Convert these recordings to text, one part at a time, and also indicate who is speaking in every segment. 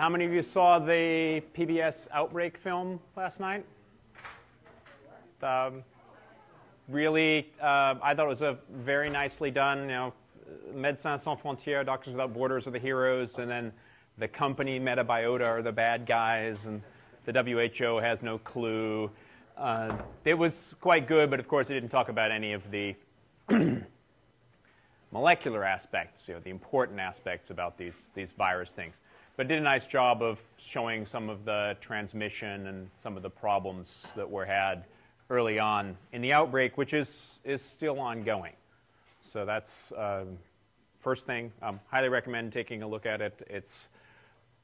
Speaker 1: How many of you saw the PBS Outbreak film last night? Really, I thought it was a very nicely done. You know, Médecins Sans Frontières, Doctors Without Borders are the heroes, and then the company Metabiota are the bad guys, and the WHO has no clue. It was quite good, but of course it didn't talk about any of the molecular aspects, you know, the important aspects about these virus things. But it did a nice job of showing some of the transmission and some of the problems that were had early on in the outbreak, which is still ongoing. So that's first thing. Highly recommend taking a look at it.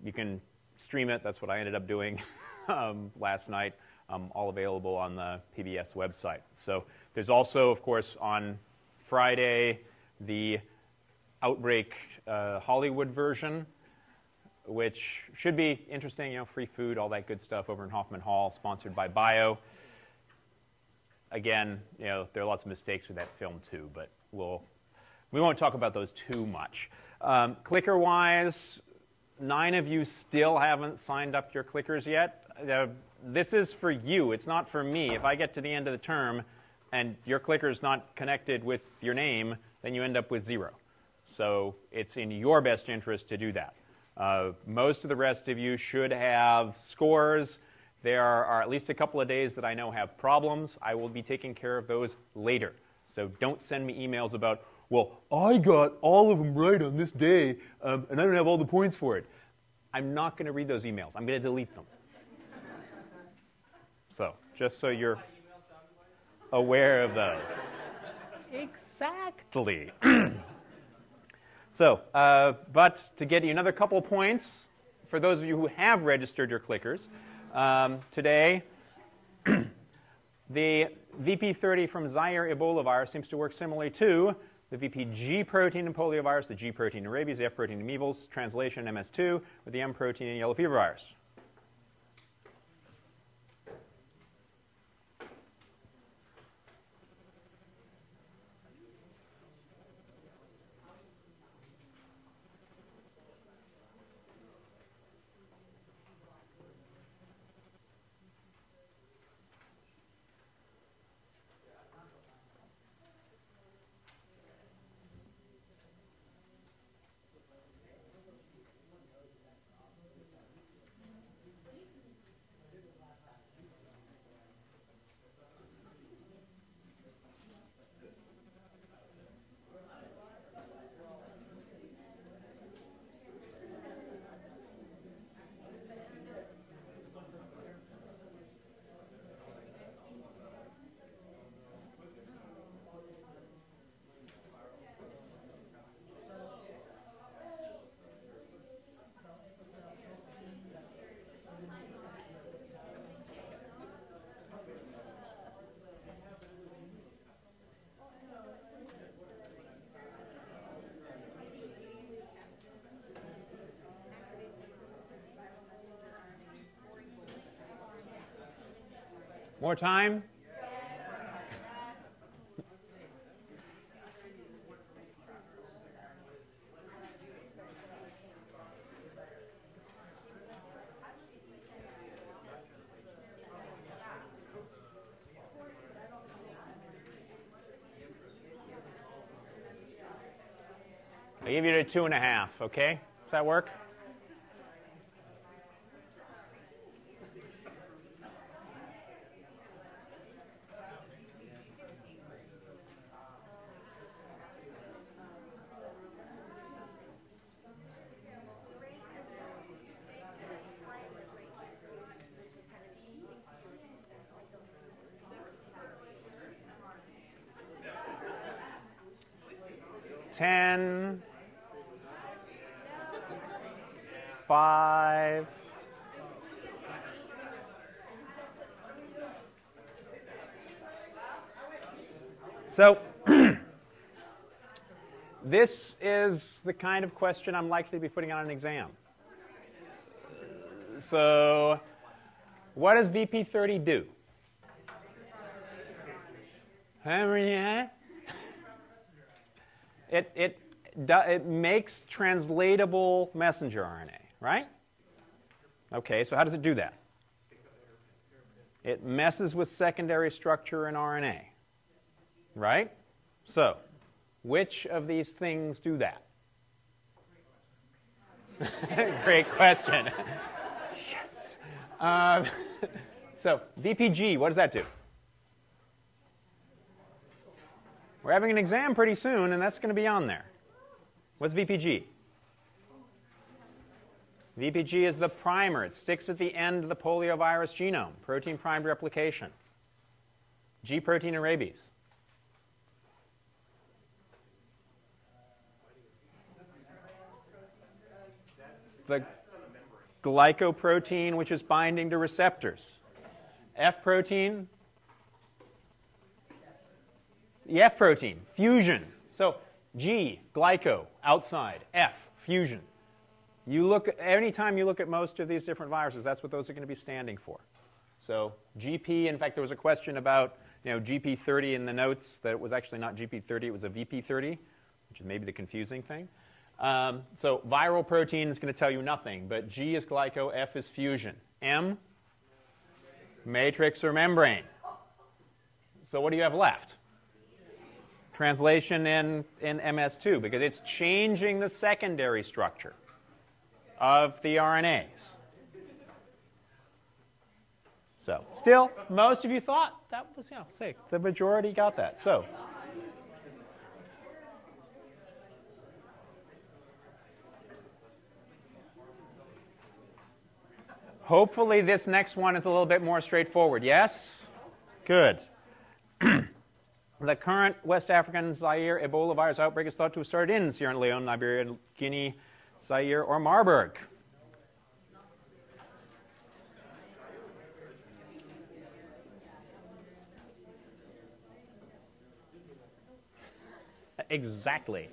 Speaker 1: You can stream it. That's what I ended up doing last night. All available on the PBS website. So there's also, of course, on Friday, the Outbreak Hollywood version, which should be interesting, you know, free food, all that good stuff over in Hoffman Hall, sponsored by Bio. Again, you know, there are lots of mistakes with that film too, but we won't talk about those too much. Clicker-wise, 9 of you still haven't signed up your clickers yet. This is for you. It's not for me. If I get to the end of the term and your clicker is not connected with your name, then you end up with 0. So it's in your best interest to do that. Most of the rest of you should have scores. There are at least a couple of days that I know have problems. I will be taking care of those later. So don't send me emails about, well, I got all of them right on this day, and I don't have all the points for it. I'm not going to read those emails. I'm going to delete them. So just so you're aware of those. Exactly. So, but to get you another couple of points, for those of you who have registered your clickers, today, the VP30 from Zaire Ebola virus seems to work similarly to the VPG protein in poliovirus, the G protein in rabies, the F protein in measles, translation MS2, with the M protein in yellow fever virus. More time? I give you a 2.5, okay? Does that work? Ten, 5, so this is the kind of question I'm likely to be putting on an exam. So what does VP30 do? It makes translatable messenger RNA, right? Okay, so how does it do that? It messes with secondary structure in RNA, right? So, which of these things do that? Great question. Yes. So, VPG, what does that do? We're having an exam pretty soon, and that's going to be on there. What's VPG? VPG is the primer. It sticks at the end of the poliovirus genome, protein-primed replication. G protein and rabies. The glycoprotein, which is binding to receptors. F protein. The F protein, fusion. So G, glyco, outside. F, fusion. You look, anytime you look at most of these different viruses, that's what those are going to be standing for. So GP, in fact, there was a question about GP30 in the notes, that it was actually not GP30, it was a VP30, which is maybe the confusing thing. So viral protein is going to tell you nothing, but G is glyco, F is fusion. M, matrix or membrane. So what do you have left? Translation in MS2, because it's changing the secondary structure of the RNAs. So still, most of you thought that was, say, the majority got that. So hopefully this next one is a little bit more straightforward. Yes? Good. The current West African Zaire Ebola virus outbreak is thought to have started in Sierra Leone, Liberia, Guinea, Zaire, or Marburg. Exactly.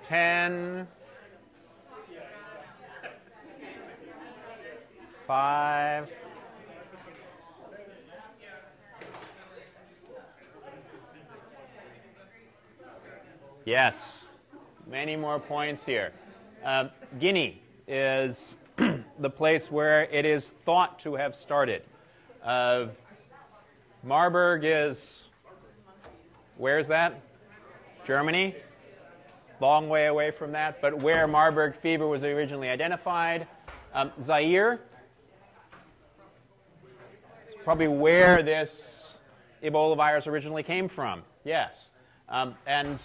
Speaker 1: Ten, 5, yes, many more points here. Guinea is the place where it is thought to have started. Marburg is, where's that? Germany. Long way away from that, but where Marburg fever was originally identified. Zaire is probably where this Ebola virus originally came from. Yes. And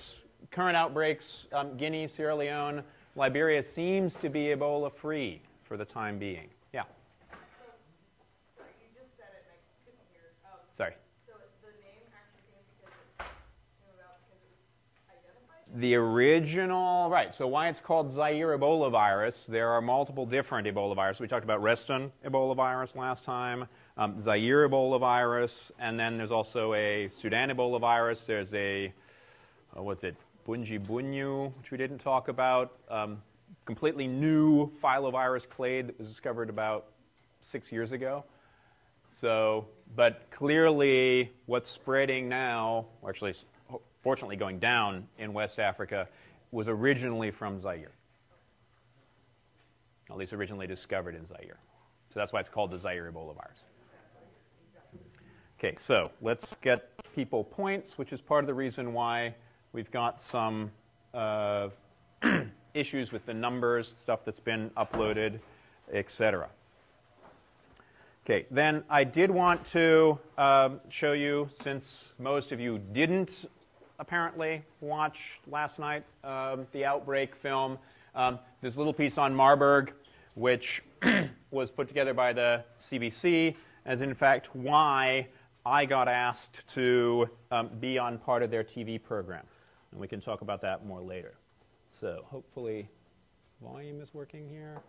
Speaker 1: current outbreaks, Guinea, Sierra Leone, Liberia seems to be Ebola-free for the time being. Yeah.
Speaker 2: Sorry, you just said it and I couldn't hear.
Speaker 1: Sorry.
Speaker 2: So the name actually came because it came about because it was identified?
Speaker 1: The original, right, so why it's called Zaire Ebola virus, there are multiple different Ebola viruses. We talked about Reston Ebola virus last time, Zaire Ebola virus, and then there's also a Sudan Ebola virus. There's a, what's it, Bunji-Bunyu, which we didn't talk about, completely new filovirus clade that was discovered about 6 years ago. So, but clearly what's spreading now, or actually fortunately going down in West Africa, was originally from Zaire. At least originally discovered in Zaire. So that's why it's called the Zaire Ebola virus. Okay, so let's get people points, which is part of the reason why we've got some issues with the numbers, stuff that's been uploaded. etc. Okay, then I did want to show you, since most of you didn't apparently watch last night the Outbreak film, this little piece on Marburg, which was put together by the CDC, as in fact why I got asked to be on part of their TV program. And we can talk about that more later. So hopefully volume is working here.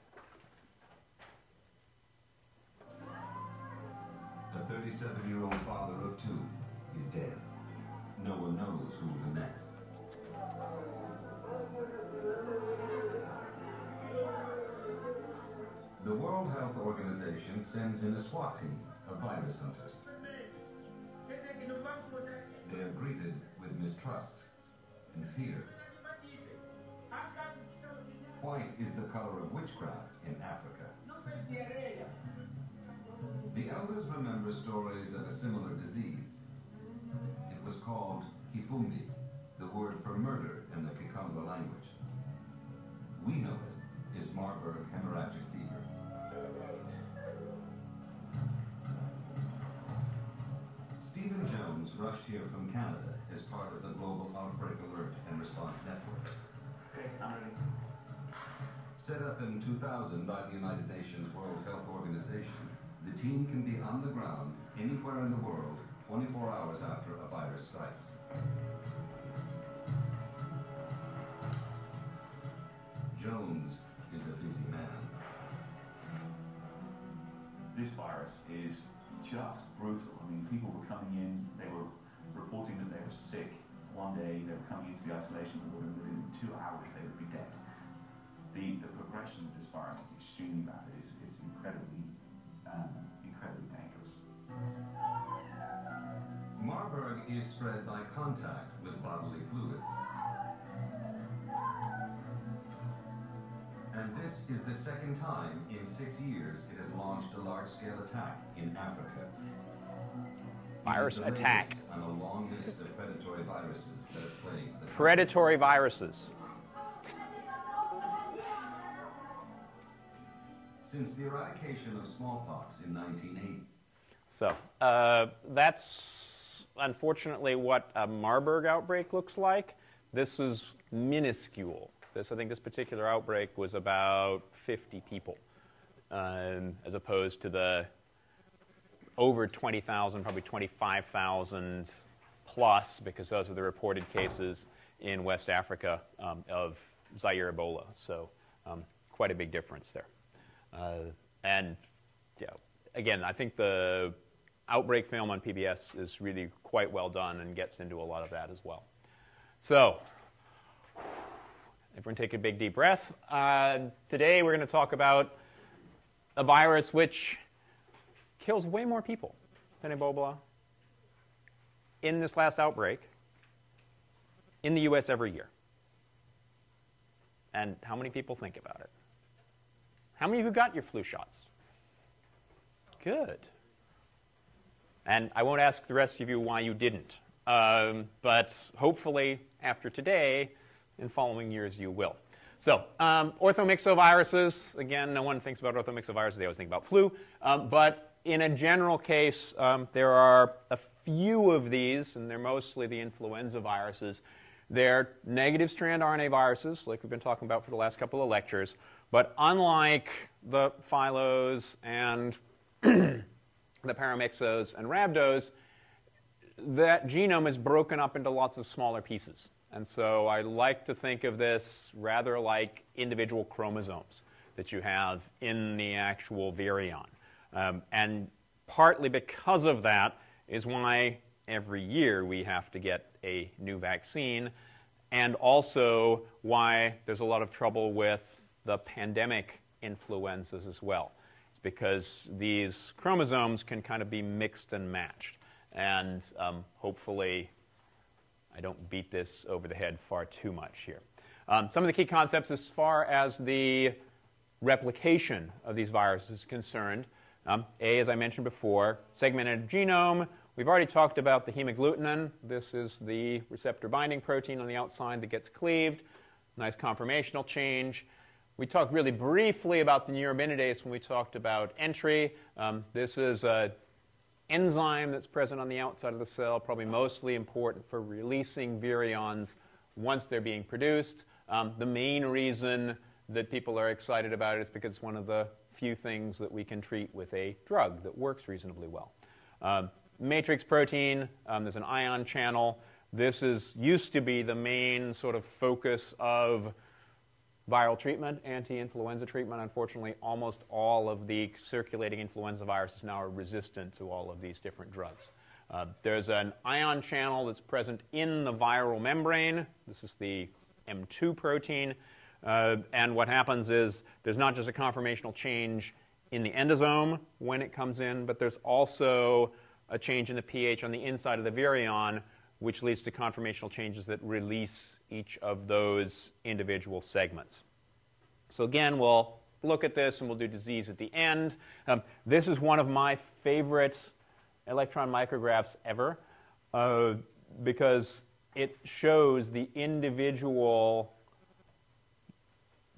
Speaker 3: A 37-year-old father of two is dead. No one knows who will be next. The World Health Organization sends in a SWAT team of virus hunters. They are greeted with mistrust and fear. White is the color of witchcraft in Africa. The elders remember stories of a similar disease. It was called kifundi, the word for murder in the Kikongo language. We know it is Marburg hemorrhagic fever. Stephen Jones rushed here from Canada as part of the Global Outbreak Alert and Response Network.
Speaker 4: Okay, I'm ready.
Speaker 3: Set up in 2000 by the United Nations World Health Organization, the team can be on the ground anywhere in the world 24 hours after a virus strikes. Jones is a busy man.
Speaker 4: This virus is just brutal. I mean, people were coming in, they were reporting that they were sick. One day they were coming into the isolation ward and within 2 hours they would be dead. The progression of this virus is extremely rapid. It's incredibly dangerous.
Speaker 3: Marburg is spread by contact with bodily fluids. And this is the second time in 6 years it has launched a large-scale attack in Africa.
Speaker 1: Virus attack.
Speaker 3: On a long list of predatory viruses that have plagued the
Speaker 1: Predatory viruses.
Speaker 3: since the eradication of smallpox in 1980.
Speaker 1: So that's unfortunately what a Marburg outbreak looks like. This is minuscule. I think this particular outbreak was about 50 people, as opposed to the over 20,000, probably 25,000 plus, because those are the reported cases in West Africa of Zaire Ebola. So quite a big difference there. And yeah, again, I think the outbreak film on PBS is really quite well done and gets into a lot of that as well. So everyone take a big deep breath. Today we're going to talk about a virus which kills way more people than Ebola in this last outbreak in the US every year. And how many people think about it? How many of you got your flu shots? Good. And I won't ask the rest of you why you didn't. But hopefully after today, in following years, you will. So orthomyxoviruses, again, no one thinks about orthomyxoviruses. They always think about flu. But in a general case, there are a few of these, and they're mostly the influenza viruses. They're negative strand RNA viruses, like we've been talking about for the last couple of lectures. But unlike the phylos and the paramyxos and rhabdos, that genome is broken up into lots of smaller pieces. And so I like to think of this rather like individual chromosomes that you have in the actual virion. And partly because of that is why every year we have to get a new vaccine, and also why there's a lot of trouble with the pandemic influenzas as well. It's because these chromosomes can kind of be mixed and matched. And hopefully I don't beat this over the head far too much here. Some of the key concepts as far as the replication of these viruses is concerned. A, as I mentioned before, segmented genome. We've already talked about the hemagglutinin. This is the receptor binding protein on the outside that gets cleaved. Nice conformational change. We talked really briefly about the neuraminidase when we talked about entry. This is an enzyme that's present on the outside of the cell, probably mostly important for releasing virions once they're being produced. The main reason that people are excited about it is because it's one of the few things that we can treat with a drug that works reasonably well. Matrix protein, there's an ion channel. This used to be the main sort of focus of viral treatment, anti-influenza treatment. Unfortunately, almost all of the circulating influenza viruses now are resistant to all of these different drugs. There's an ion channel that's present in the viral membrane. This is the M2 protein. And what happens is there's not just a conformational change in the endosome when it comes in, but there's also a change in the pH on the inside of the virion, which leads to conformational changes that release each of those individual segments. So again, we'll look at this and we'll do disease at the end. This is one of my favorite electron micrographs ever because it shows the individual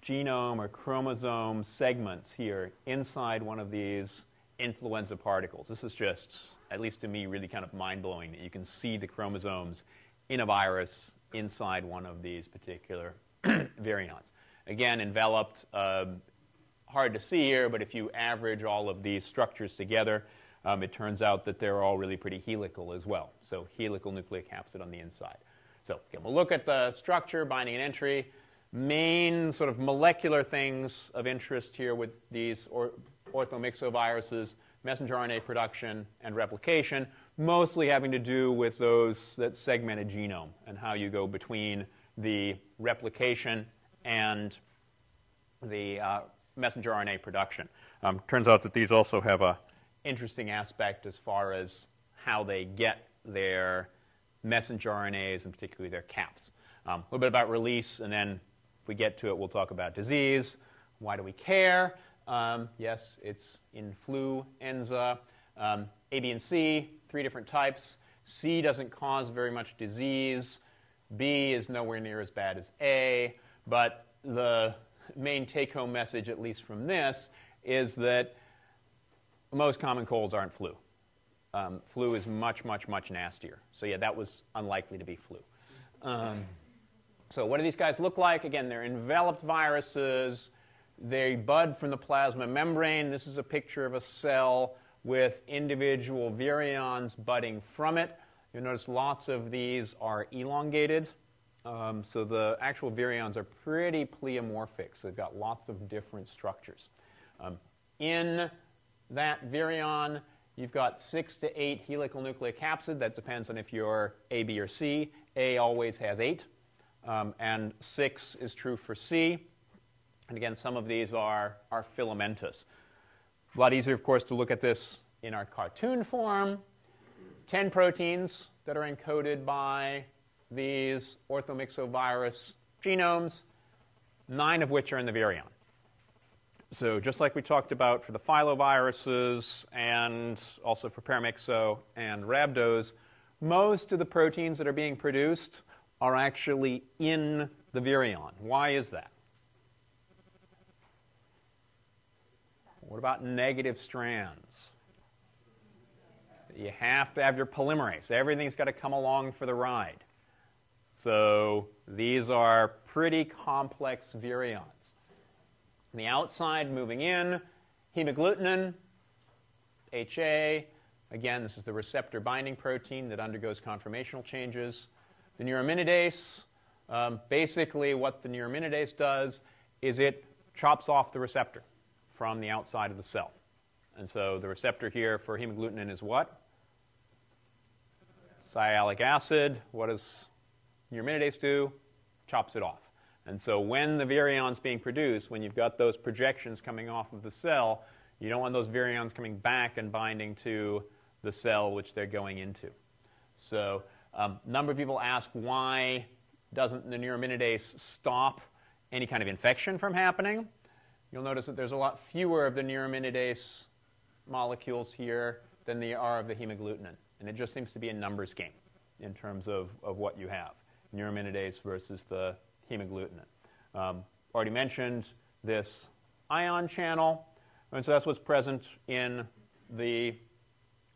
Speaker 1: genome or chromosome segments here inside one of these influenza particles. This is just, at least to me, really kind of mind-blowing that you can see the chromosomes in a virus inside one of these particular virions. Again, enveloped, hard to see here, but if you average all of these structures together, it turns out that they're all really pretty helical as well. So helical nucleocapsid on the inside. So again, we'll look at the structure, binding and entry. Main sort of molecular things of interest here with these orthomyxoviruses: messenger RNA production and replication, mostly having to do with that segmented genome and how you go between the replication and the messenger RNA production. Turns out that these also have an interesting aspect as far as how they get their messenger RNAs, and particularly their caps. A little bit about release, and then if we get to it, we'll talk about disease. Why do we care? Yes, it's influenza. A, B, and C, 3 different types. C doesn't cause very much disease. B is nowhere near as bad as A. But the main take-home message, at least from this, is that most common colds aren't flu. Flu is much, much, much nastier. So yeah, that was unlikely to be flu. So what do these guys look like? Again, they're enveloped viruses. They bud from the plasma membrane. This is a picture of a cell with individual virions budding from it. You'll notice lots of these are elongated. So the actual virions are pretty pleomorphic. So they've got lots of different structures. In that virion, you've got 6 to 8 helical nucleocapsid. That depends on if you're A, B, or C. A always has 8. And 6 is true for C. And again, some of these are filamentous. A lot easier, of course, to look at this in our cartoon form. 10 proteins that are encoded by these orthomyxovirus genomes, 9 of which are in the virion. So just like we talked about for the filoviruses and also for paramyxo and rhabdos, most of the proteins that are being produced are actually in the virion. Why is that? What about negative strands? You have to have your polymerase. Everything's got to come along for the ride. So these are pretty complex virions. On the outside, moving in, hemagglutinin, HA. Again, this is the receptor binding protein that undergoes conformational changes. The neuraminidase, basically what the neuraminidase does is it chops off the receptor from the outside of the cell. And so the receptor here for hemagglutinin is what? Sialic acid. What does neuraminidase do? Chops it off. And so when the virion's being produced, when you've got those projections coming off of the cell, you don't want those virions coming back and binding to the cell which they're going into. So a number of people ask, why doesn't the neuraminidase stop any kind of infection from happening? You'll notice that there's a lot fewer of the neuraminidase molecules here than there are of the hemagglutinin. And it just seems to be a numbers game in terms of what you have, neuraminidase versus the hemagglutinin. Already mentioned, this ion channel. And so that's what's present in the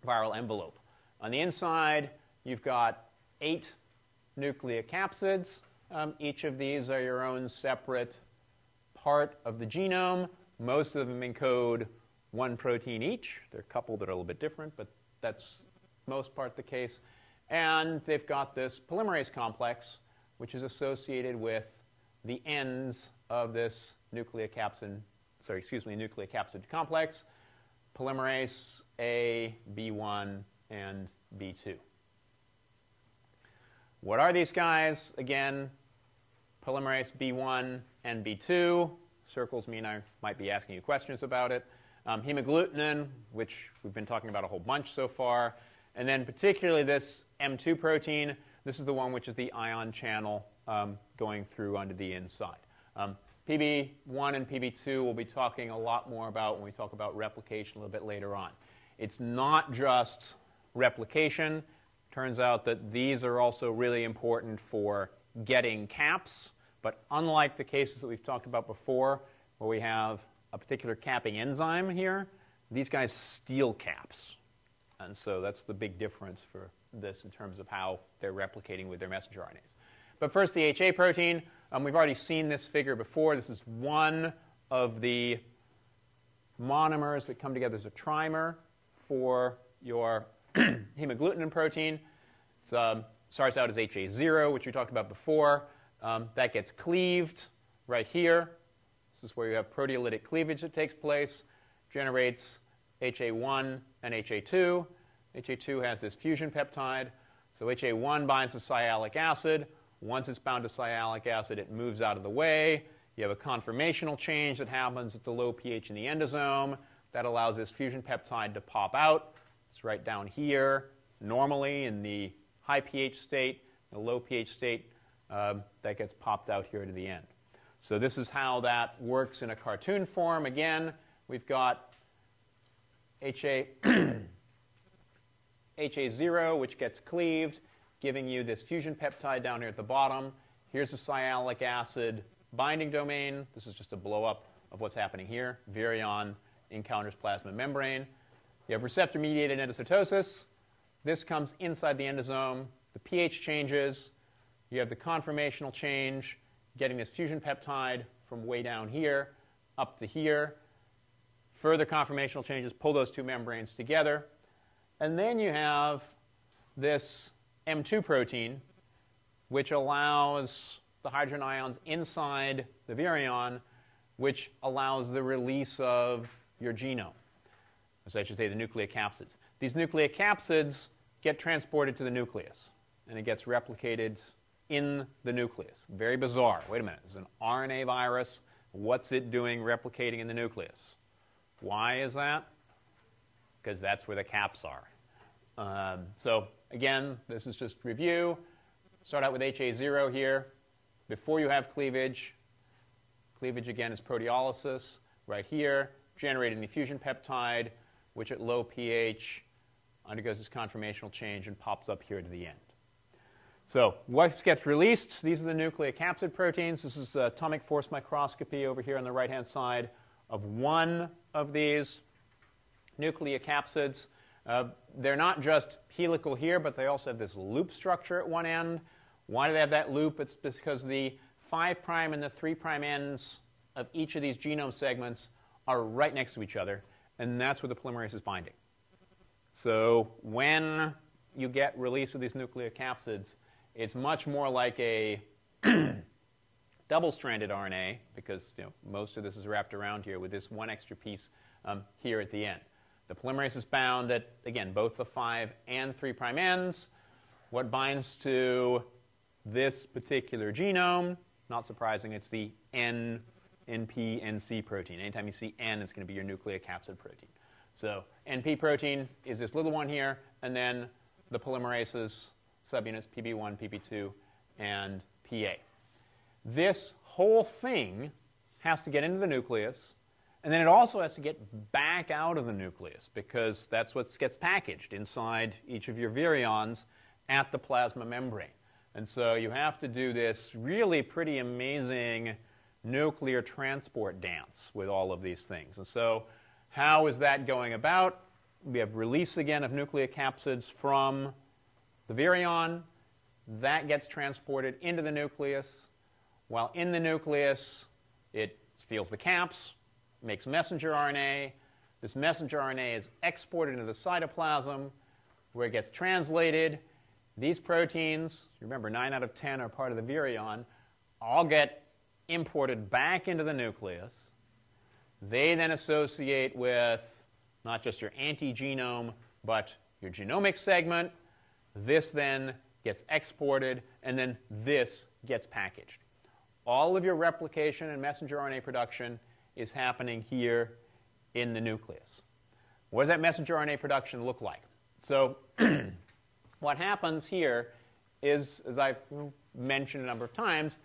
Speaker 1: viral envelope. On the inside, you've got 8 nucleocapsids. Each of these are your own separate part of the genome. Most of them encode 1 protein each. There are a couple that are a little bit different, but that's most part the case. And they've got this polymerase complex, which is associated with the ends of this nucleocapsid complex, polymerase A, B1, and B2. What are these guys? Again, polymerase B1 and B2. Circles mean I might be asking you questions about it. Hemagglutinin, which we've been talking about a whole bunch so far. And then particularly this M2 protein. This is the one which is the ion channel going through onto the inside. PB1 and PB2 we'll be talking a lot more about when we talk about replication a little bit later on. It's not just replication. Turns out that these are also really important for getting caps. But unlike the cases that we've talked about before, where we have a particular capping enzyme here, these guys steal caps. And so that's the big difference for this in terms of how they're replicating with their messenger RNAs. But first, the HA protein. We've already seen this figure before. This is one of the monomers that come together as a trimer for your hemagglutinin protein. It starts out as HA0, which we talked about before. That gets cleaved right here. This is where you have proteolytic cleavage that takes place, generates HA1 and HA2. HA2 has this fusion peptide. So HA1 binds to sialic acid. Once it's bound to sialic acid, it moves out of the way. You have a conformational change that happens at the low pH in the endosome. That allows this fusion peptide to pop out. It's right down here. Normally in the high pH state, the low pH state, that gets popped out here to the end. So this is how that works in a cartoon form. Again, we've got HA0, which gets cleaved, giving you this fusion peptide down here at the bottom. Here's the sialic acid binding domain. This is just a blow-up of what's happening here. Virion encounters plasma membrane. You have receptor-mediated endocytosis. This comes inside the endosome. The pH changes. You have the conformational change, getting this fusion peptide from way down here up to here. Further conformational changes pull those two membranes together. And then you have this M2 protein, which allows the hydrogen ions inside the virion, which allows the release of your genome. So I should say the nucleocapsids. These nucleocapsids get transported to the nucleus, and it gets replicated in the nucleus. Very bizarre. Wait a minute. This is an RNA virus. What's it doing replicating in the nucleus? Why is that? Because that's where the caps are. So again, this is just review. Start out with HA0 here. Before you have cleavage, cleavage again is proteolysis right here, generating the fusion peptide, which at low pH undergoes this conformational change and pops up here to the end. So what gets released? These are the nucleocapsid proteins. This is atomic force microscopy over here on the right-hand side of one of these nucleocapsids. They're not just helical here, but they also have this loop structure at one end. Why do they have that loop? It's because the 5' and the 3' ends of each of these genome segments are right next to each other, and that's where the polymerase is binding. So when you get release of these nucleocapsids, it's much more like a double-stranded RNA, because most of this is wrapped around here with this one extra piece here at the end. The polymerase is bound at, again, both the 5' and 3' ends. What binds to this particular genome? Not surprising, it's the NP-NC protein. Anytime you see N, it's going to be your nucleocapsid protein. So NP protein is this little one here, and then the polymerases, subunits PB1, PB2, and PA. This whole thing has to get into the nucleus, and then it also has to get back out of the nucleus, because that's what gets packaged inside each of your virions at the plasma membrane. And so you have to do this really pretty amazing nuclear transport dance with all of these things. And so how is that going about? We have release again of nucleocapsids from the virion. That gets transported into the nucleus. While in the nucleus, it steals the caps, makes messenger RNA. This messenger RNA is exported into the cytoplasm, where it gets translated. These proteins, remember 9 out of 10 are part of the virion, all get imported back into the nucleus. They then associate with not just your antigenome, but your genomic segment. This then gets exported, and then this gets packaged. All of your replication and messenger RNA production is happening here in the nucleus. What does that messenger RNA production look like? So what happens here is, as I've mentioned a number of times,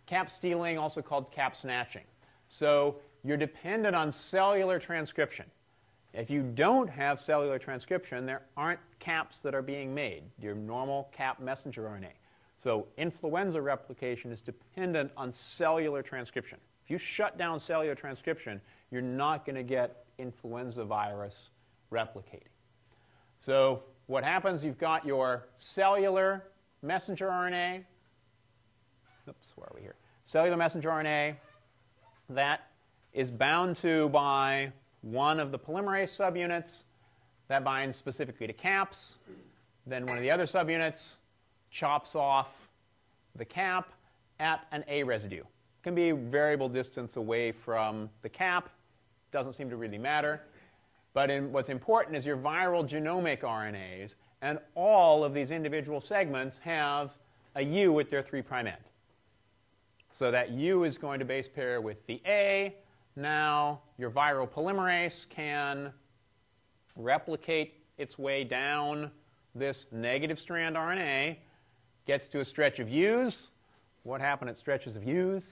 Speaker 1: cap stealing, also called cap snatching. So you're dependent on cellular transcription. If you don't have cellular transcription, there aren't caps that are being made, your normal cap messenger RNA. So influenza replication is dependent on cellular transcription. If you shut down cellular transcription, you're not going to get influenza virus replicating. So what happens, you've got your cellular messenger RNA. Oops, where are we here? Cellular messenger RNA that is bound to by one of the polymerase subunits that binds specifically to caps. Then one of the other subunits chops off the cap at an A residue. It can be variable distance away from the cap. Doesn't seem to really matter. But what's important is your viral genomic RNAs, and all of these individual segments have a U at their 3' end. So that U is going to base pair with the A. Now your viral polymerase can replicate its way down this negative strand RNA, gets to a stretch of U's. What happens at stretches of U's?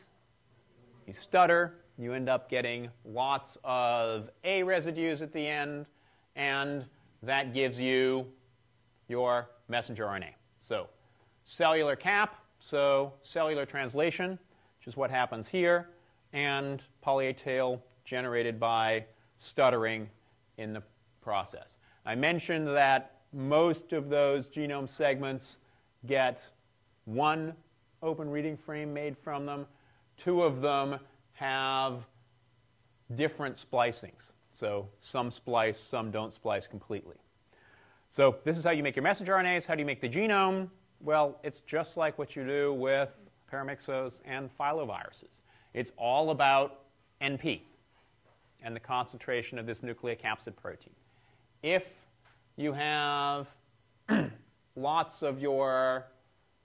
Speaker 1: You stutter. You end up getting lots of A residues at the end, and that gives you your messenger RNA. So cellular cap, so cellular translation, which is what happens here, and poly-A tail generated by stuttering in the process. I mentioned that most of those genome segments get one open reading frame made from them. 2 of them have different splicings. So some splice, some don't splice completely. So this is how you make your messenger RNAs. How do you make the genome? Well, it's just like what you do with paramyxos and filoviruses. It's all about NP and the concentration of this nucleocapsid protein. If you have lots of your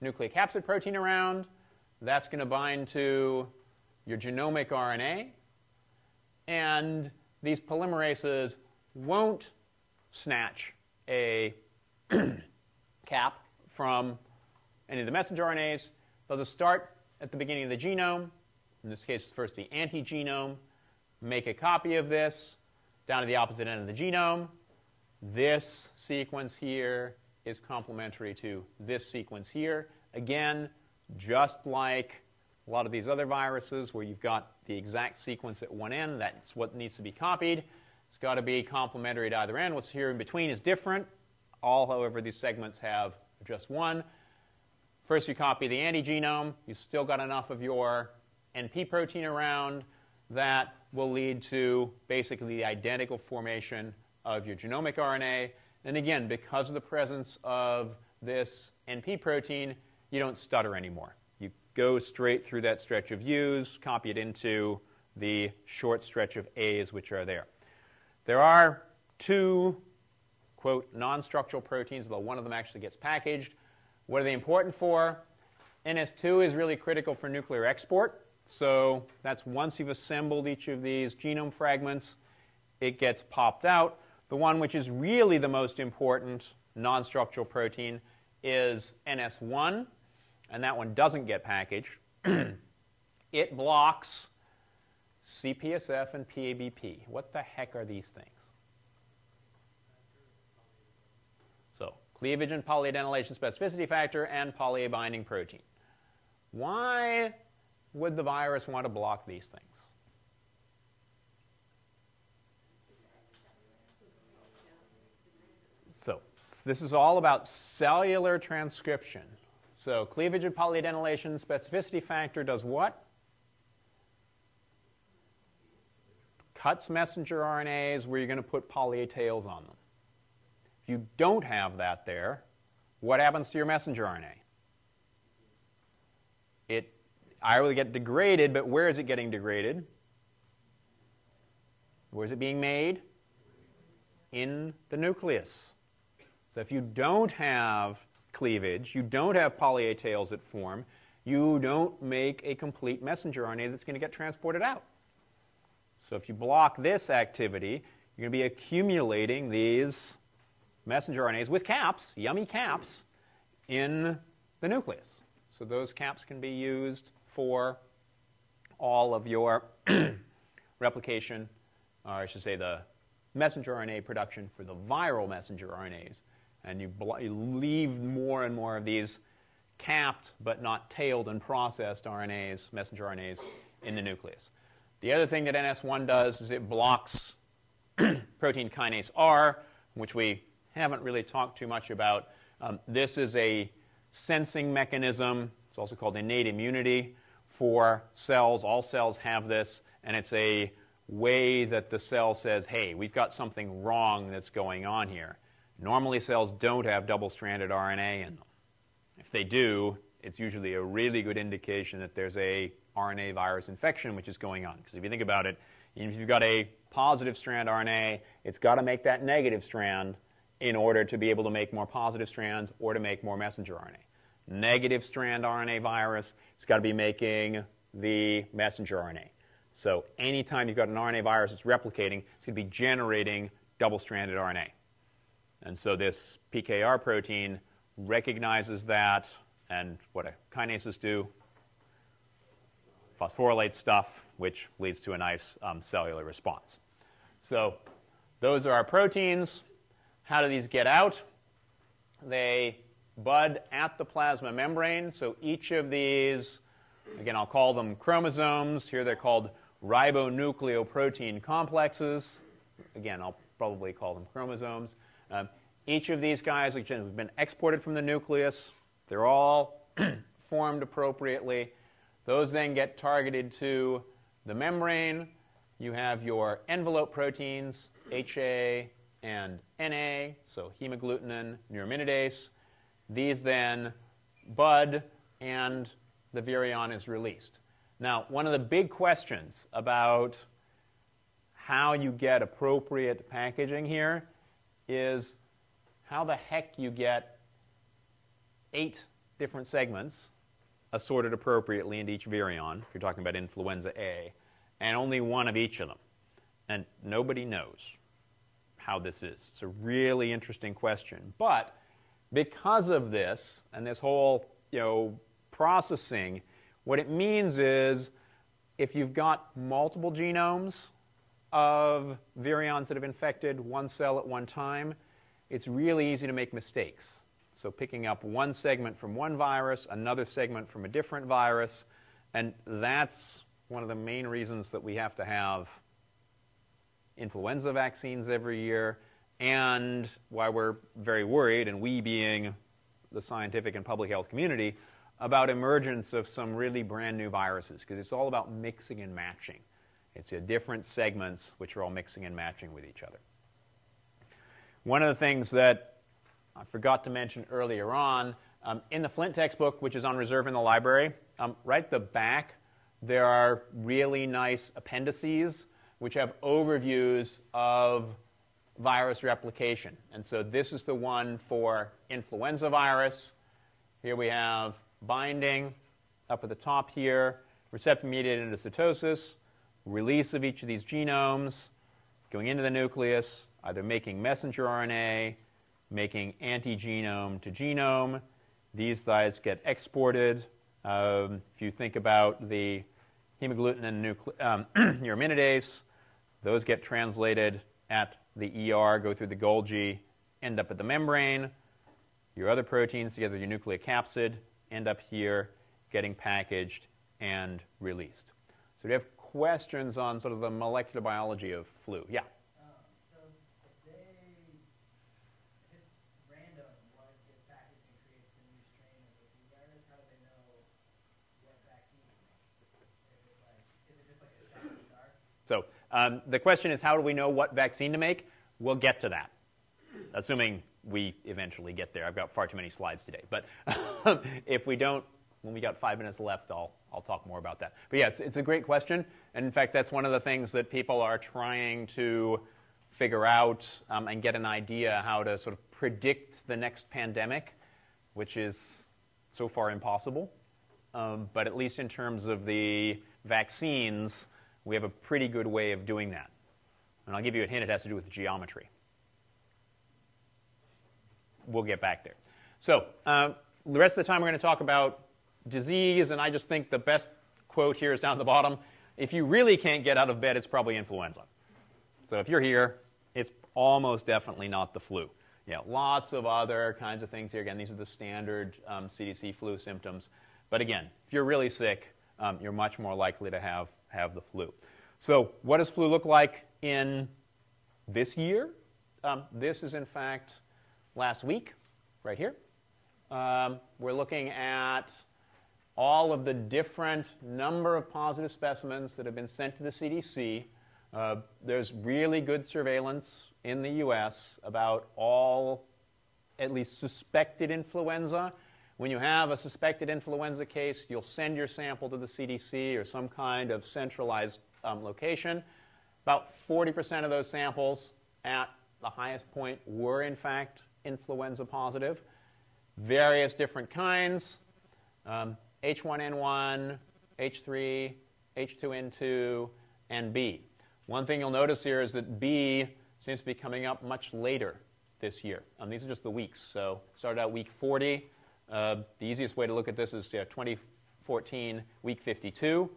Speaker 1: nucleocapsid protein around, that's going to bind to your genomic RNA, and these polymerases won't snatch a cap from any of the messenger RNAs. They'll just start at the beginning of the genome, in this case first the antigenome, make a copy of this down to the opposite end of the genome. This sequence here is complementary to this sequence here. Again, just like a lot of these other viruses where you've got the exact sequence at one end, that's what needs to be copied. It's got to be complementary to either end. What's here in between is different. All, however, these segments have just one. First you copy the antigenome. You've still got enough of your NP protein around that will lead to basically the identical formation of your genomic RNA. And again, because of the presence of this NP protein, you don't stutter anymore. You go straight through that stretch of U's, copy it into the short stretch of A's which are there. There are 2, quote, non-structural proteins, though one of them actually gets packaged. What are they important for? NS2 is really critical for nuclear export. So that's once you've assembled each of these genome fragments, it gets popped out. The one which is really the most important non-structural protein is NS1, and that one doesn't get packaged. It blocks CPSF and PABP. What the heck are these things? So cleavage and polyadenylation specificity factor and poly-A binding protein. Why would the virus want to block these things? So this is all about cellular transcription. So cleavage and polyadenylation specificity factor does what? Cuts messenger RNAs where you're going to put poly A tails on them. If you don't have that there, what happens to your messenger RNA? It either get degraded, but where is it getting degraded? Where is it being made? In the nucleus. So if you don't have cleavage, you don't have poly A tails that form, you don't make a complete messenger RNA that's going to get transported out. So if you block this activity, you're going to be accumulating these messenger RNAs with caps, yummy caps, in the nucleus. So those caps can be used for all of your replication, or I should say the messenger RNA production for the viral messenger RNAs. And you leave more and more of these capped but not tailed and processed RNAs, messenger RNAs, in the nucleus. The other thing that NS1 does is it blocks protein kinase R, which we haven't really talked too much about. This is a sensing mechanism. It's also called innate immunity for cells. All cells have this, and it's a way that the cell says, hey, we've got something wrong that's going on here. Normally, cells don't have double-stranded RNA in them. If they do, it's usually a really good indication that there's a RNA virus infection which is going on. Because if you think about it, if you've got a positive strand RNA, it's got to make that negative strand in order to be able to make more positive strands or to make more messenger RNA. Negative strand RNA virus, it's got to be making the messenger RNA. So anytime you've got an RNA virus that's replicating, it's going to be generating double-stranded RNA. And so this PKR protein recognizes that, and what kinases do, phosphorylate stuff, which leads to a nice cellular response. So those are our proteins. How do these get out? They bud at the plasma membrane. So each of these, again, I'll call them chromosomes. Here they're called ribonucleoprotein complexes. Again, I'll probably call them chromosomes. Each of these guys have been exported from the nucleus. They're all formed appropriately. Those then get targeted to the membrane. You have your envelope proteins, HA and NA, so hemagglutinin, neuraminidase. These then bud, and the virion is released. Now, one of the big questions about how you get appropriate packaging here is how the heck you get 8 different segments assorted appropriately into each virion, if you're talking about Influenza A, and only one of each of them. And nobody knows how this is. It's a really interesting question. But because of this, and this whole processing, what it means is if you've got multiple genomes of virions that have infected one cell at one time, it's really easy to make mistakes. So picking up one segment from one virus, another segment from a different virus, and that's one of the main reasons that we have to have influenza vaccines every year, and why we're very worried, and we being the scientific and public health community, about emergence of some really brand new viruses, because it's all about mixing and matching. It's different segments which are all mixing and matching with each other. One of the things that I forgot to mention earlier on, in the Flint textbook, which is on reserve in the library, right at the back, there are really nice appendices which have overviews of virus replication. And so this is the one for influenza virus. Here we have binding up at the top here, receptor-mediated endocytosis, release of each of these genomes, going into the nucleus, either making messenger RNA, making anti-genome to genome. These guys get exported. If you think about the hemagglutinin and neuraminidase, those get translated at the ER, go through the Golgi, end up at the membrane. Your other proteins, together with your nucleocapsid, end up here getting packaged and released. So do you have questions on sort of the molecular biology of flu? Yeah?
Speaker 5: So if it's random what gets packaged and creates the new strain of the flu virus, how do they know what vaccine to make? If it's like, is it just like a shot in the dark?
Speaker 1: So the question is, how do we know what vaccine to make? We'll get to that, assuming we eventually get there. I've got far too many slides today. But if we don't, when we got 5 minutes left, I'll talk more about that. But yeah, it's a great question. And in fact, that's one of the things that people are trying to figure out and get an idea how to sort of predict the next pandemic, which is so far impossible. But at least in terms of the vaccines, we have a pretty good way of doing that. And I'll give you a hint, it has to do with geometry. We'll get back there. So the rest of the time we're going to talk about disease, and I just think the best quote here is down at the bottom. If you really can't get out of bed, it's probably influenza. So if you're here, it's almost definitely not the flu. Yeah, lots of other kinds of things here. Again, these are the standard CDC flu symptoms. But again, if you're really sick, you're much more likely to have the flu. So what does flu look like in this year? This is, in fact, last week, right here. We're looking at all of the different number of positive specimens that have been sent to the CDC. There's really good surveillance in the US about all, at least suspected influenza. When you have a suspected influenza case, you'll send your sample to the CDC or some kind of centralized location. About 40% of those samples at the highest point were, in fact, influenza positive. Various different kinds. H1N1, H3, H2N2, and B. One thing you'll notice here is that B seems to be coming up much later this year. These are just the weeks. So started out week 40. The easiest way to look at this is 2014, week 52.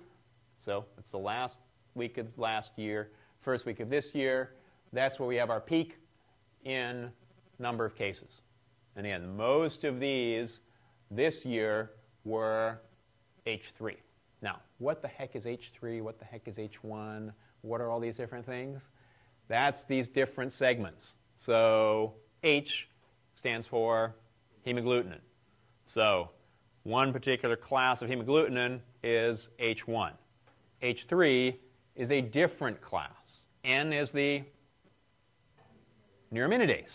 Speaker 1: So it's the last week of last year, first week of this year. That's where we have our peak in number of cases. And again, most of these this year were H3. Now, what the heck is H3? What the heck is H1? What are all these different things? That's these different segments. So H stands for hemagglutinin. So one particular class of hemagglutinin is H1. H3 is a different class. N is the neuraminidase.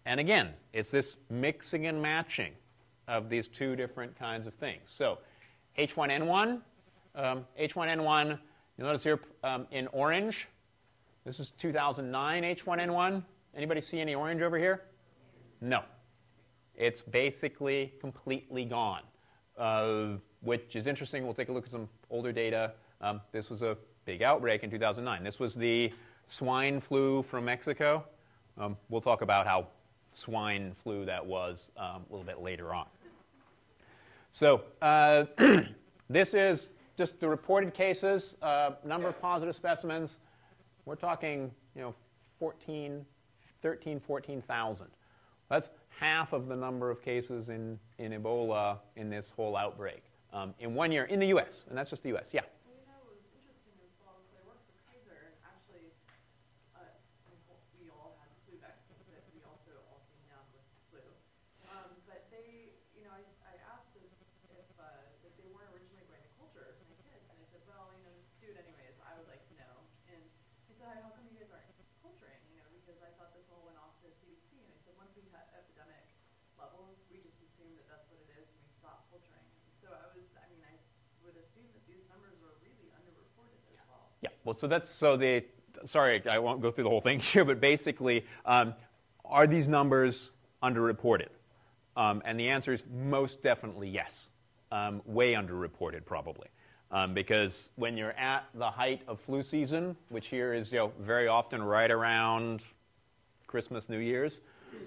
Speaker 1: And again, it's this mixing and matching of these two different kinds of things. So H1N1, you'll notice here in orange, this is 2009 H1N1. Anybody see any orange over here? No. It's basically completely gone, which is interesting. We'll take a look at some older data. This was a big outbreak in 2009. This was the swine flu from Mexico. We'll talk about how swine flu that was a little bit later on. So this is just the reported cases, number of positive specimens. We're talking, 14,000. That's half of the number of cases in Ebola in this whole outbreak in 1 year in the U.S., and that's just the U.S. Yeah?
Speaker 2: Well, what was interesting as well is I worked for Kaiser, and actually we all had flu vaccines, but we also all came down with flu. But they, I asked if they weren't originally going to culture my kids, and I said, well, just do it anyways. I would like to know. And I said, how come you guys aren't culturing? Because I thought this all went off to the CDC, and I said, once we hit epidemic levels, we just assume that that's what it is, and we stop culturing. So I would assume that these numbers were really underreported as well.
Speaker 1: Yeah. Well, sorry, I won't go through the whole thing here, but basically, are these numbers underreported? And the answer is most definitely yes. Way underreported, probably. Because when you're at the height of flu season, which here is very often right around Christmas, New Year's,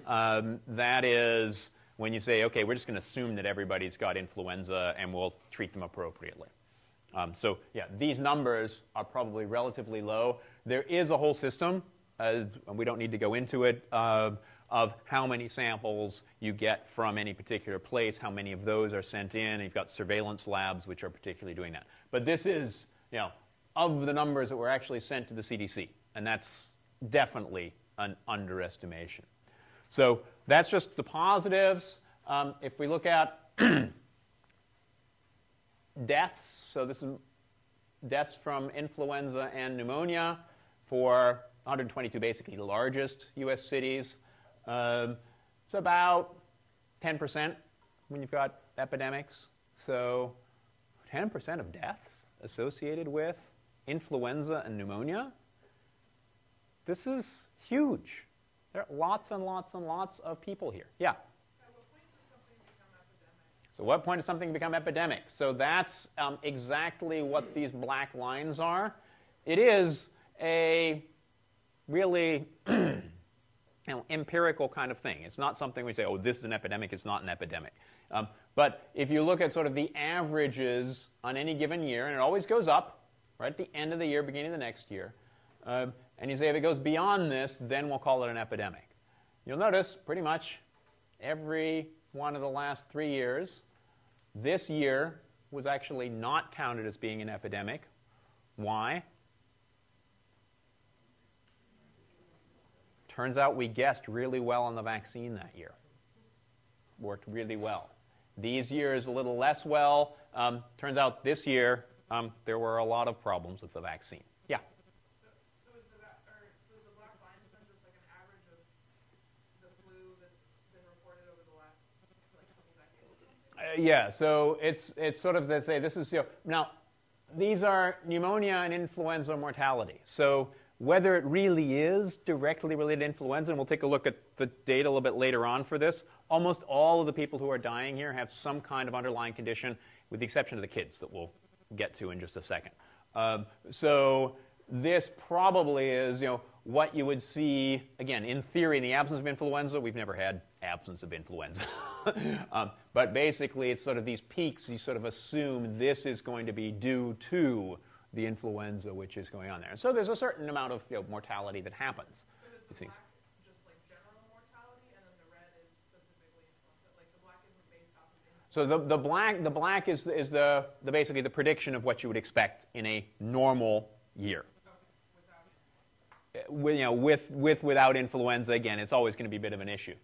Speaker 1: that is when you say, okay, we're just going to assume that everybody's got influenza and we'll treat them appropriately. So yeah, these numbers are probably relatively low. There is a whole system, and we don't need to go into it, of how many samples you get from any particular place, how many of those are sent in. And you've got surveillance labs which are particularly doing that. But this is, of the numbers that were actually sent to the CDC. And that's definitely an underestimation. So that's just the positives. If we look at deaths, so this is deaths from influenza and pneumonia for 122 basically largest U.S. cities. It's about 10% when you've got epidemics. So 10% of deaths associated with influenza and pneumonia. This is huge. There are lots and lots and lots of people here. Yeah?
Speaker 2: At what point does something become epidemic?
Speaker 1: So what point does something become epidemic? So that's exactly what these black lines are. It is a really empirical kind of thing. It's not something we say, oh, this is an epidemic. It's not an epidemic. But if you look at sort of the averages on any given year, and it always goes up right at the end of the year, beginning of the next year, and you say if it goes beyond this, then we'll call it an epidemic. You'll notice pretty much every one of the last 3 years, this year was actually not counted as being an epidemic. Why? Turns out we guessed really well on the vaccine that year. Worked really well. These years a little less well. Turns out this year there were a lot of problems with the vaccine. Yeah?
Speaker 2: So is the black line is just like an average of the flu that's been reported over the last like 20 decades?
Speaker 1: Yeah, so it's sort of, they say, this is, now, these are pneumonia and influenza mortality. So whether it really is directly related to influenza, and we'll take a look at the data a little bit later on for this, almost all of the people who are dying here have some kind of underlying condition, with the exception of the kids that we'll get to in just a second. So this probably is, what you would see, again, in theory, in the absence of influenza. We've never had absence of influenza. But basically, it's sort of these peaks. You sort of assume this is going to be due to the influenza which is going on there. And so there's a certain amount of mortality that happens.
Speaker 2: So is the black just like general mortality, and then the red is specifically influenza? Like the black isn't based off of influenza?
Speaker 1: So the black is the basically the prediction of what you would expect in a normal year. Without influenza, again, it's always going to be a bit of an issue.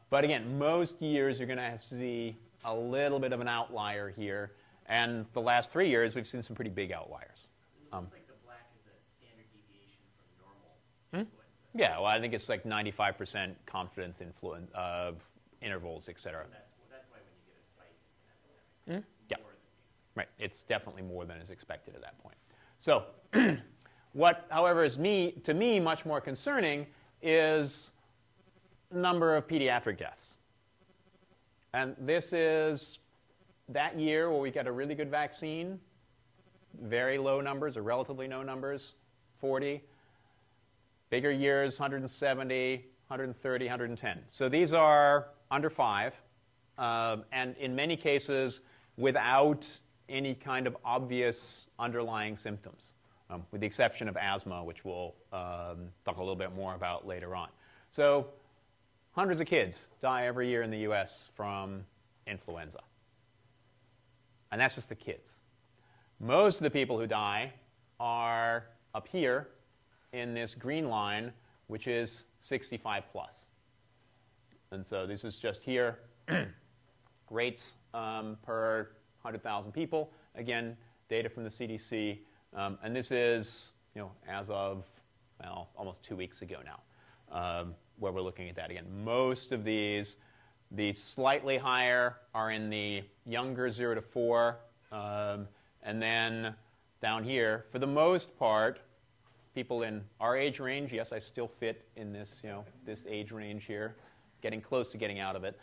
Speaker 1: But again, most years you're going to see a little bit of an outlier here. And the last 3 years, we've seen some pretty big outliers.
Speaker 6: It looks like the black is the standard deviation from normal influenza.
Speaker 1: Yeah, well, I think it's like 95% confidence intervals, et cetera.
Speaker 6: So that's why when you get a spike, it's an epidemic.
Speaker 1: Yeah.
Speaker 6: It's more than
Speaker 1: Right. It's definitely more than is expected at that point. So what, however, is to me much more concerning is number of pediatric deaths. And this is that year where we got a really good vaccine, very low numbers or relatively low numbers, 40. Bigger years, 170, 130, 110. So these are under 5, and in many cases without any kind of obvious underlying symptoms, with the exception of asthma, which we'll talk a little bit more about later on. So hundreds of kids die every year in the US from influenza. And that's just the kids. Most of the people who die are up here in this green line, which is 65 plus. And so this is just here, rates per 100,000 people. Again, data from the CDC. And this is, as of, well, almost 2 weeks ago now, where we're looking at that again. Most of these, the slightly higher are in the younger 0 to 4. And then down here, for the most part, people in our age range, yes, I still fit in this, this age range here, getting close to getting out of it,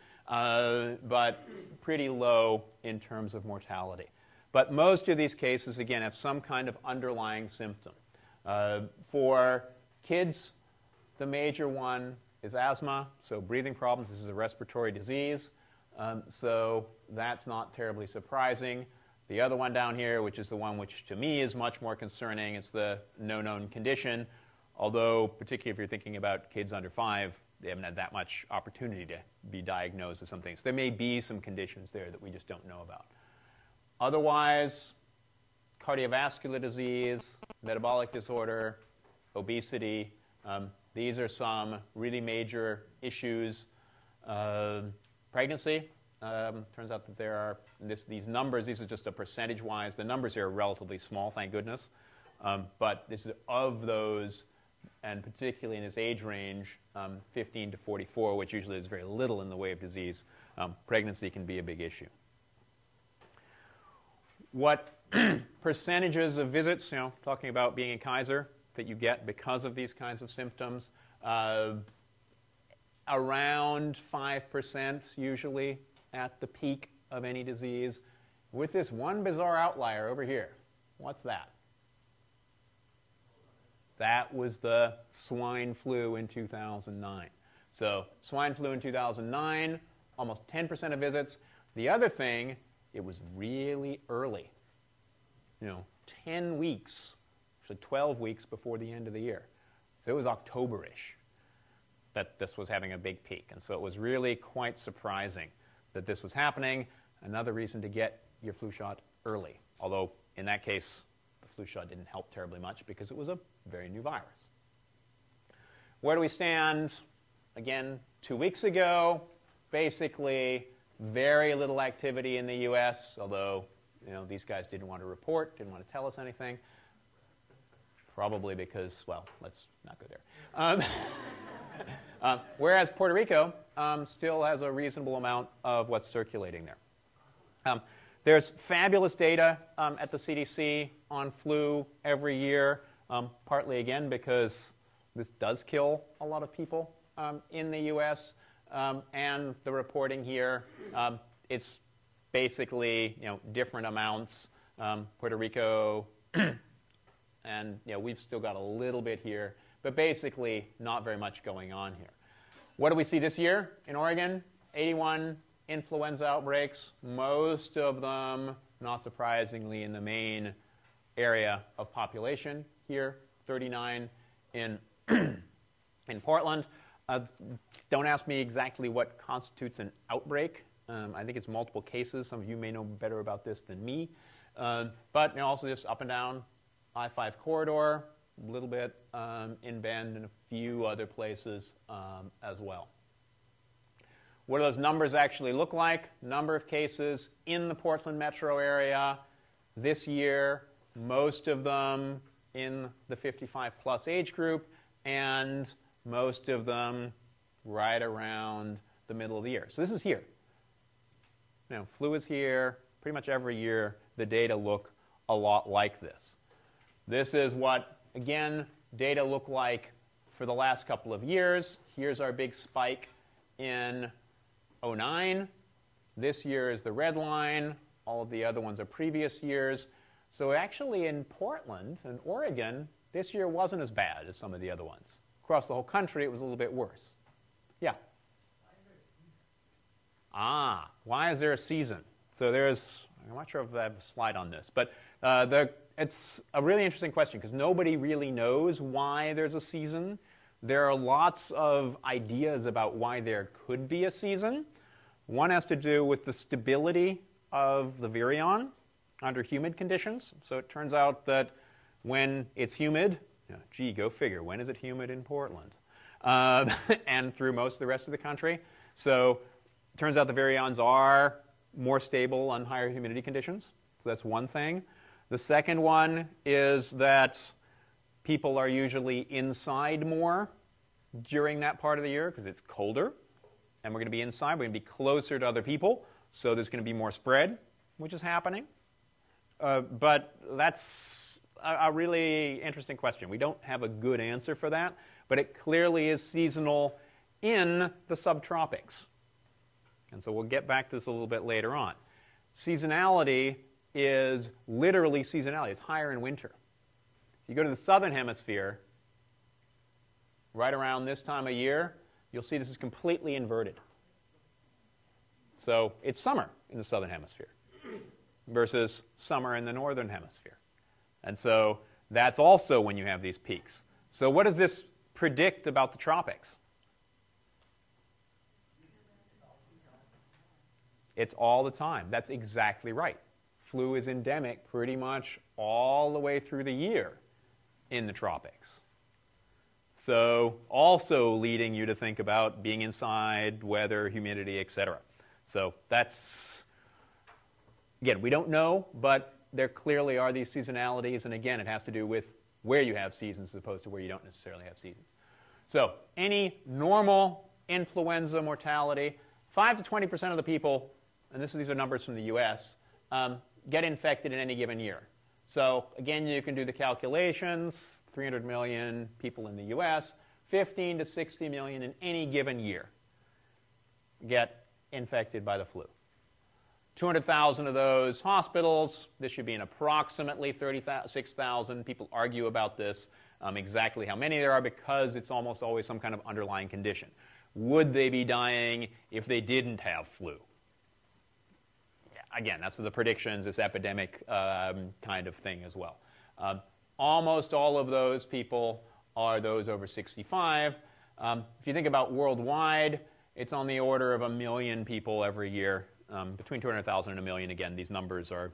Speaker 1: but pretty low in terms of mortality. But most of these cases, again, have some kind of underlying symptom. For kids, the major one is asthma, so breathing problems. This is a respiratory disease, so that's not terribly surprising. The other one down here, which is the one which to me is much more concerning, it's the no known condition, although particularly if you're thinking about kids under 5, they haven't had that much opportunity to be diagnosed with some things. There may be some conditions there that we just don't know about. Otherwise, cardiovascular disease, metabolic disorder, obesity, these are some really major issues. Pregnancy, turns out that there are, these numbers, these are just a percentage-wise. The numbers here are relatively small, thank goodness. But this is of those, and particularly in this age range, 15 to 44, which usually is very little in the way of disease, pregnancy can be a big issue. What percentages of visits, talking about being a Kaiser, that you get because of these kinds of symptoms? Around 5% usually at the peak of any disease, with this one bizarre outlier over here. What's that? That was the swine flu in 2009. So swine flu in 2009, almost 10% of visits. The other thing, it was really early. 10 weeks, so 12 weeks before the end of the year. So it was October-ish that this was having a big peak. And so it was really quite surprising that this was happening. Another reason to get your flu shot early. Although in that case, the flu shot didn't help terribly much because it was a very new virus. Where do we stand? Again, 2 weeks ago, basically very little activity in the US, although these guys didn't want to report, didn't want to tell us anything. Probably because, well, let's not go there. Whereas Puerto Rico still has a reasonable amount of what's circulating there. There's fabulous data at the CDC on flu every year, partly, again, because this does kill a lot of people in the U.S. And the reporting here, it's basically different amounts. Puerto Rico, and we've still got a little bit here, but basically not very much going on here. What do we see this year in Oregon? 81 influenza outbreaks, most of them, not surprisingly, in the main area of population here, 39 in Portland. Don't ask me exactly what constitutes an outbreak. I think it's multiple cases. Some of you may know better about this than me. But also just up and down I-5 corridor, a little bit in Bend and a few other places as well. What do those numbers actually look like? Number of cases in the Portland metro area this year, most of them in the 55-plus age group, and most of them right around the middle of the year. So this is here. Flu is here. Pretty much every year, the data look a lot like this. This is what, again, data look like for the last couple of years. Here's our big spike in 2009. This year is the red line. All of the other ones are previous years. So actually in Portland and Oregon, this year wasn't as bad as some of the other ones. Across the whole country, it was a little bit worse. Yeah? Why is there a season? So I'm not sure if I have a slide on this, but it's a really interesting question because nobody really knows why there's a season. There are lots of ideas about why there could be a season. One has to do with the stability of the virion under humid conditions. So it turns out that when it's humid, gee, go figure, when is it humid in Portland? And through most of the rest of the country. So it turns out the virions are more stable on higher humidity conditions. So that's one thing. The second one is that people are usually inside more during that part of the year because it's colder. And we're going to be inside. We're going to be closer to other people. So there's going to be more spread, which is happening. But that's a really interesting question. We don't have a good answer for that. But it clearly is seasonal in the subtropics. And so we'll get back to this a little bit later on. Seasonality is literally seasonality. It's higher in winter. If you go to the southern hemisphere, right around this time of year, you'll see this is completely inverted. So it's summer in the southern hemisphere versus summer in the northern hemisphere. And so that's also when you have these peaks. So what does this predict about the tropics? It's all the time. That's exactly right. Flu is endemic pretty much all the way through the year in the tropics. So also leading you to think about being inside, weather, humidity, etc. So that's, again, we don't know, but there clearly are these seasonalities. And again, it has to do with where you have seasons as opposed to where you don't necessarily have seasons. So any normal influenza mortality, 5 to 20% of the people, and these are numbers from the US, get infected in any given year. So again, you can do the calculations, 300 million people in the US, 15 to 60 million in any given year get infected by the flu. 200,000 of those hospitals. This should be an approximately 36,000. People argue about this, exactly how many there are, because it's almost always some kind of underlying condition. Would they be dying if they didn't have flu? Again, that's the predictions, this epidemic kind of thing as well. Almost all of those people are those over 65. If you think about worldwide, it's on the order of 1 million people every year, between 200,000 and 1 million. Again, these numbers are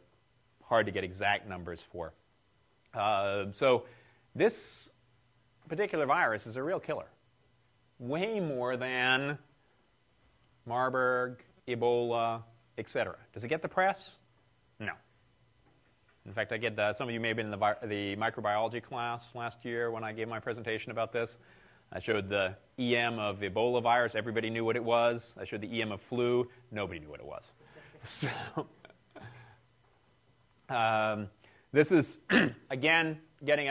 Speaker 1: hard to get exact numbers for. So this particular virus is a real killer, way more than Marburg, Ebola, etc. Does it get the press? No. In fact, I get some of you may have been in the microbiology class last year when I gave my presentation about this. I showed the EM of Ebola virus. Everybody knew what it was. I showed the EM of flu. Nobody knew what it was. So this is, again, getting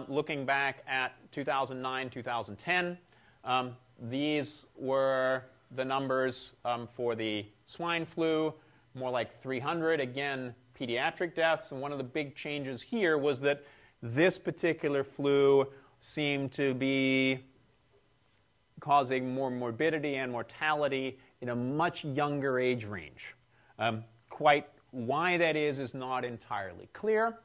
Speaker 1: looking back at 2009, 2010. These were the numbers for the swine flu, more like 300. Again, pediatric deaths. And one of the big changes here was that this particular flu seemed to be causing more morbidity and mortality in a much younger age range. Quite why that is not entirely clear.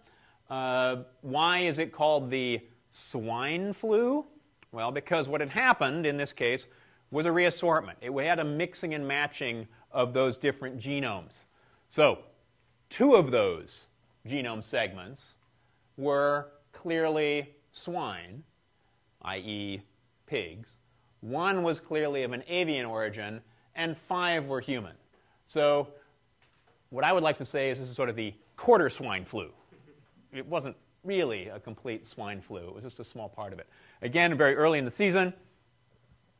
Speaker 1: Why is it called the swine flu? Well, because what had happened in this case was a reassortment. We had a mixing and matching of those different genomes. So 2 of those genome segments were clearly swine, i.e. pigs. 1 was clearly of an avian origin, and 5 were human. So what I would like to say is this is sort of the quarter swine flu. It wasn't really a complete swine flu. It was just a small part of it. Again, very early in the season,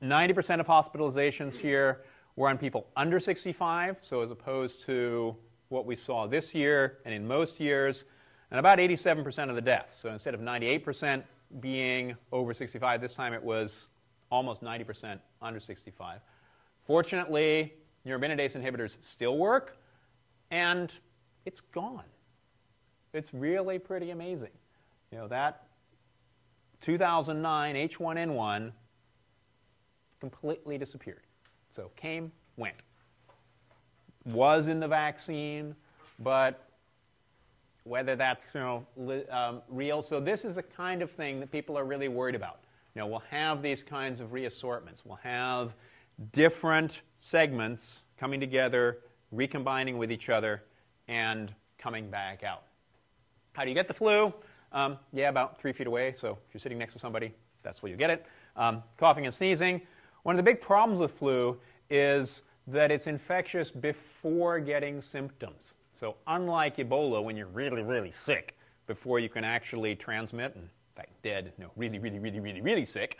Speaker 1: 90% of hospitalizations here were on people under 65, so as opposed to what we saw this year and in most years, and about 87% of the deaths. So instead of 98% being over 65, this time it was almost 90% under 65. Fortunately, neuraminidase inhibitors still work, and it's gone. It's really pretty amazing. You know, that 2009 H1N1 completely disappeared. So came, went. Was in the vaccine, but whether that's real. So this is the kind of thing that people are really worried about. You know, we'll have these kinds of reassortments. We'll have different segments coming together, recombining with each other, and coming back out. How do you get the flu? Yeah, about 3 feet away. So if you're sitting next to somebody, that's where you get it. Coughing and sneezing. One of the big problems with flu is that it's infectious before getting symptoms. So unlike Ebola, when you're really, really sick before you can actually transmit, and in fact dead, no, really, really, really, really, really sick,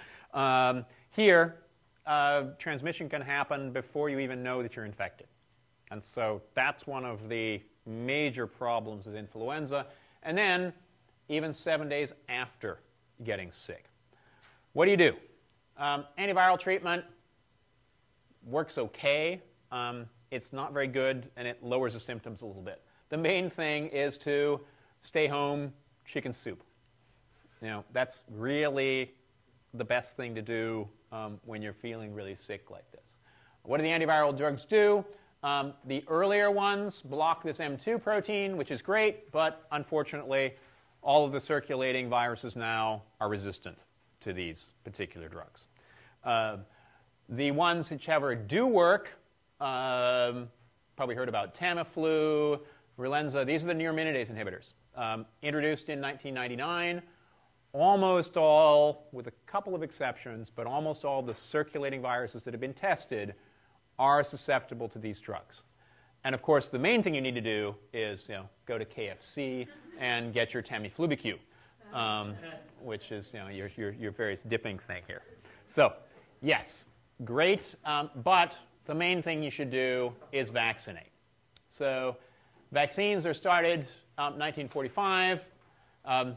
Speaker 1: here transmission can happen before you even know that you're infected. And so that's one of the major problems with influenza. And then even 7 days after getting sick. What do? Antiviral treatment works okay. It's not very good, and it lowers the symptoms a little bit. The main thing is to stay home, chicken soup. You know, that's really the best thing to do when you're feeling really sick like this. What do the antiviral drugs do? The earlier ones block this M2 protein, which is great, but unfortunately, all of the circulating viruses now are resistant to these particular drugs. The ones which, however, do work probably heard about Tamiflu, Relenza. These are the neuraminidase inhibitors. Introduced in 1999. Almost all, with a couple of exceptions, but almost all the circulating viruses that have been tested are susceptible to these drugs. And of course, the main thing you need to do is go to KFC and get your Tamiflubecue, which is your various dipping thing here. So yes, great, but the main thing you should do is vaccinate. So vaccines are started 1945.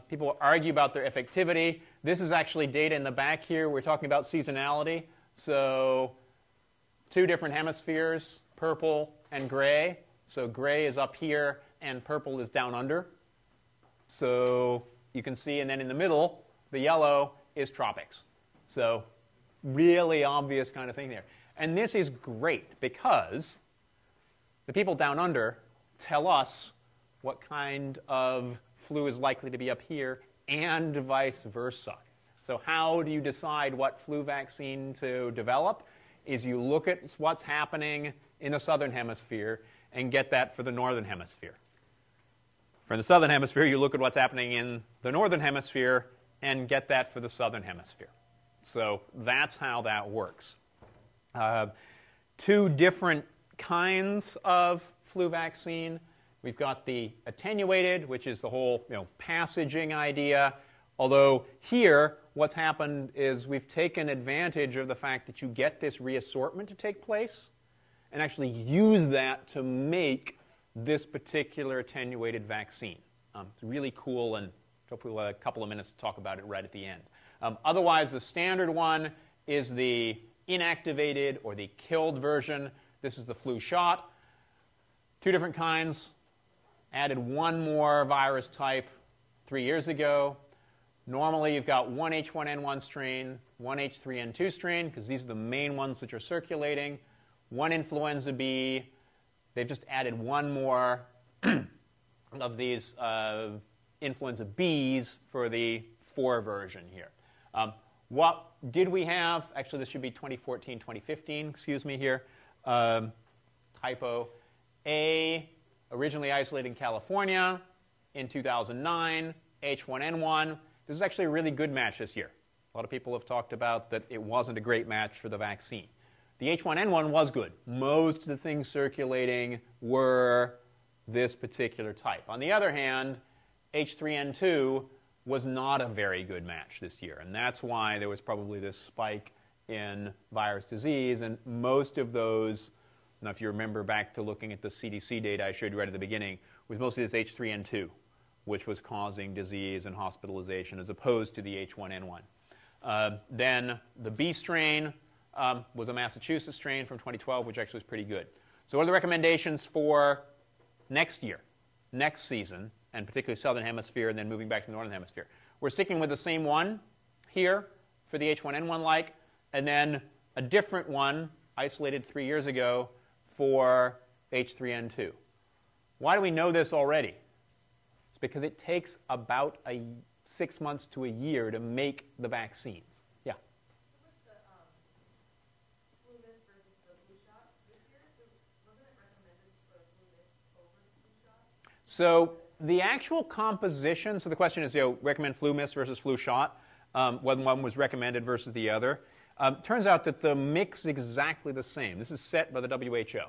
Speaker 1: People argue about their effectivity. This is actually data in the back here. We're talking about seasonality. So 2 different hemispheres, purple and gray. So gray is up here, and purple is down under. So you can see, and then in the middle, the yellow is tropics. So really obvious kind of thing there. And this is great because the people down under tell us what kind of flu is likely to be up here, and vice versa. So how do you decide what flu vaccine to develop? Is you look at what's happening in the southern hemisphere and get that for the northern hemisphere. For the southern hemisphere, you look at what's happening in the northern hemisphere and get that for the southern hemisphere. So that's how that works. 2 different kinds of flu vaccine. We've got the attenuated, which is the whole passaging idea. Although here, what's happened is we've taken advantage of the fact that you get this reassortment to take place and actually use that to make this particular attenuated vaccine. It's really cool, and hopefully we'll have a couple of minutes to talk about it right at the end. Otherwise, the standard one is the inactivated or the killed version. This is the flu shot. 2 different kinds. Added 1 more virus type 3 years ago. Normally, you've got 1 H1N1 strain, 1 H3N2 strain, because these are the main ones which are circulating, 1 Influenza B. They've just added 1 more of these Influenza Bs for the 4 version here. What did we have? Actually, this should be 2014, 2015, excuse me here. Typo. A, originally isolated in California in 2009, H1N1. This is actually a really good match this year. A lot of people have talked about that it wasn't a great match for the vaccine. The H1N1 was good. Most of the things circulating were this particular type. On the other hand, H3N2 was not a very good match this year, and that's why there was probably this spike in virus disease, and most of those, now if you remember back to looking at the CDC data I showed you right at the beginning, was mostly this H3N2, which was causing disease and hospitalization as opposed to the H1N1. Then the B strain was a Massachusetts strain from 2012, which actually was pretty good. So what are the recommendations for next year, next season, and particularly southern hemisphere, and then moving back to the northern hemisphere? We're sticking with the same one here for the H1N1-like, and then a different one isolated 3 years ago for H3N2. Why do we know this already? It's because it takes about 6 months to a year to make the vaccines. Yeah?
Speaker 2: So with the flu mist versus the flu shot this year, wasn't it recommended for flu mist over the flu shot?
Speaker 1: So the actual composition, so the question is, recommend flu mist versus flu shot, when one was recommended versus the other. Turns out that the mix is exactly the same. This is set by the WHO.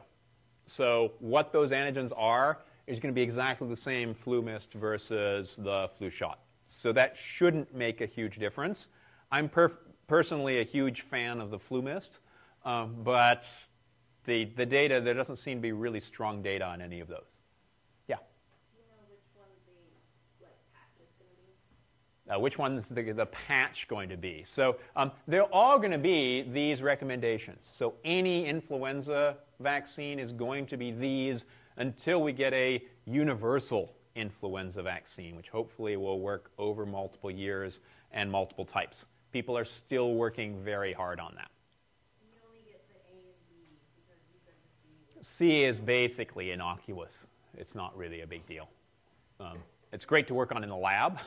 Speaker 1: So what those antigens are is going to be exactly the same flu mist versus the flu shot. So that shouldn't make a huge difference. I'm personally a huge fan of the flu mist, but the data, there doesn't seem to be really strong data on any of those. Yeah?
Speaker 2: Do you know which one the patch is going to be?
Speaker 1: Which one's the patch going to be? So they're all going to be these recommendations. So any influenza vaccine is going to be these until we get a universal influenza vaccine, which hopefully will work over multiple years and multiple types. People are still working very hard on that.
Speaker 2: And you only get the A and B because these are the C.
Speaker 1: C is basically innocuous. It's not really a big deal. It's great to work on in the lab,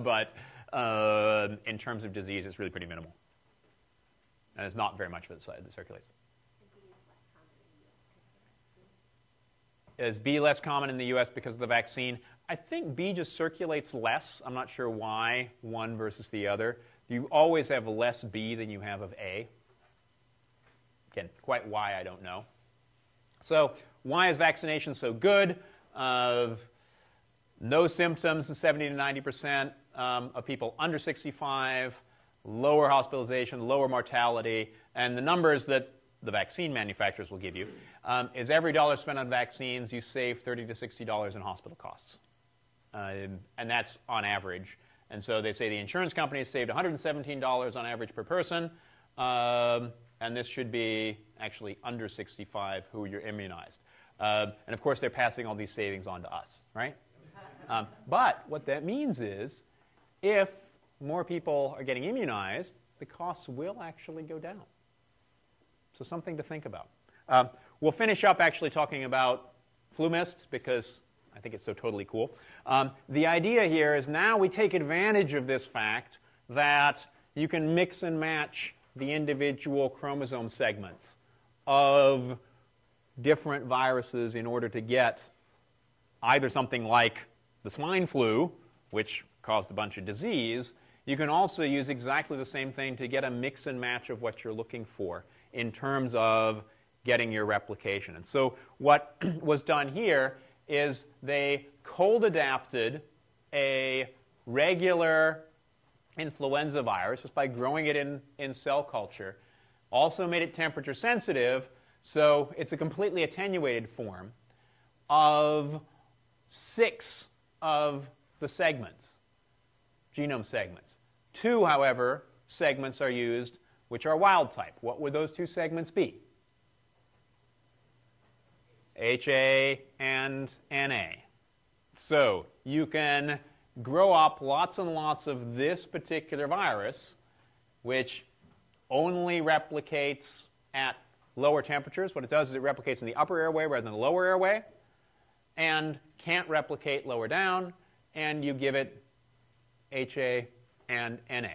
Speaker 1: but in terms of disease, it's really pretty minimal. And it's not very much of the side that circulates. Is B less common in the US because of the vaccine? I think B just circulates less. I'm not sure why one versus the other. You always have less B than you have of A. Again, quite why, I don't know. So why is vaccination so good? No symptoms in 70 to 90% of people under 65, lower hospitalization, lower mortality, and the numbers that the vaccine manufacturers will give you is every dollar spent on vaccines, you save $30 to $60 in hospital costs. And that's on average. And so they say the insurance companies saved $117 on average per person, and this should be actually under 65 who you're immunized. And of course, they're passing all these savings on to us, right? But what that means is if more people are getting immunized, the costs will actually go down. So something to think about. We'll finish up actually talking about flu mist because I think it's so totally cool. The idea here is now we take advantage of this fact that you can mix and match the individual chromosome segments of different viruses in order to get either something like the swine flu, which caused a bunch of disease. You can also use exactly the same thing to get a mix and match of what you're looking for in terms of getting your replication. And so what was done here is they cold adapted a regular influenza virus just by growing it in cell culture. Also made it temperature sensitive, so it's a completely attenuated form of 6 of the segments, genome segments. 2, however, segments are used which are wild type. What would those 2 segments be? HA and NA. So you can grow up lots and lots of this particular virus, which only replicates at lower temperatures. What it does is it replicates in the upper airway rather than the lower airway, and can't replicate lower down, and you give it HA and NA.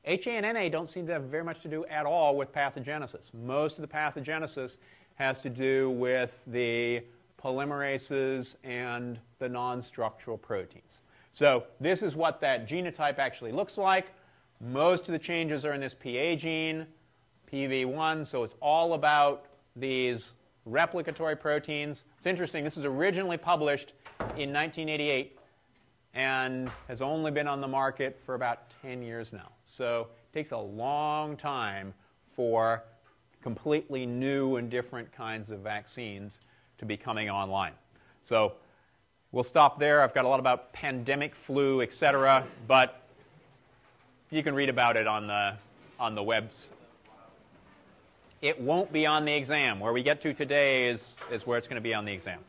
Speaker 1: HA and NA don't seem to have very much to do at all with pathogenesis. Most of the pathogenesis has to do with the polymerases and the non-structural proteins. So this is what that genotype actually looks like. Most of the changes are in this PA gene, PV1, so it's all about these replicatory proteins. It's interesting, this was originally published in 1988 and has only been on the market for about 10 years now. So it takes a long time for completely new and different kinds of vaccines to be coming online. So we'll stop there. I've got a lot about pandemic flu, etc., but you can read about it on the web. It won't be on the exam. Where we get to today is where it's going to be on the exam.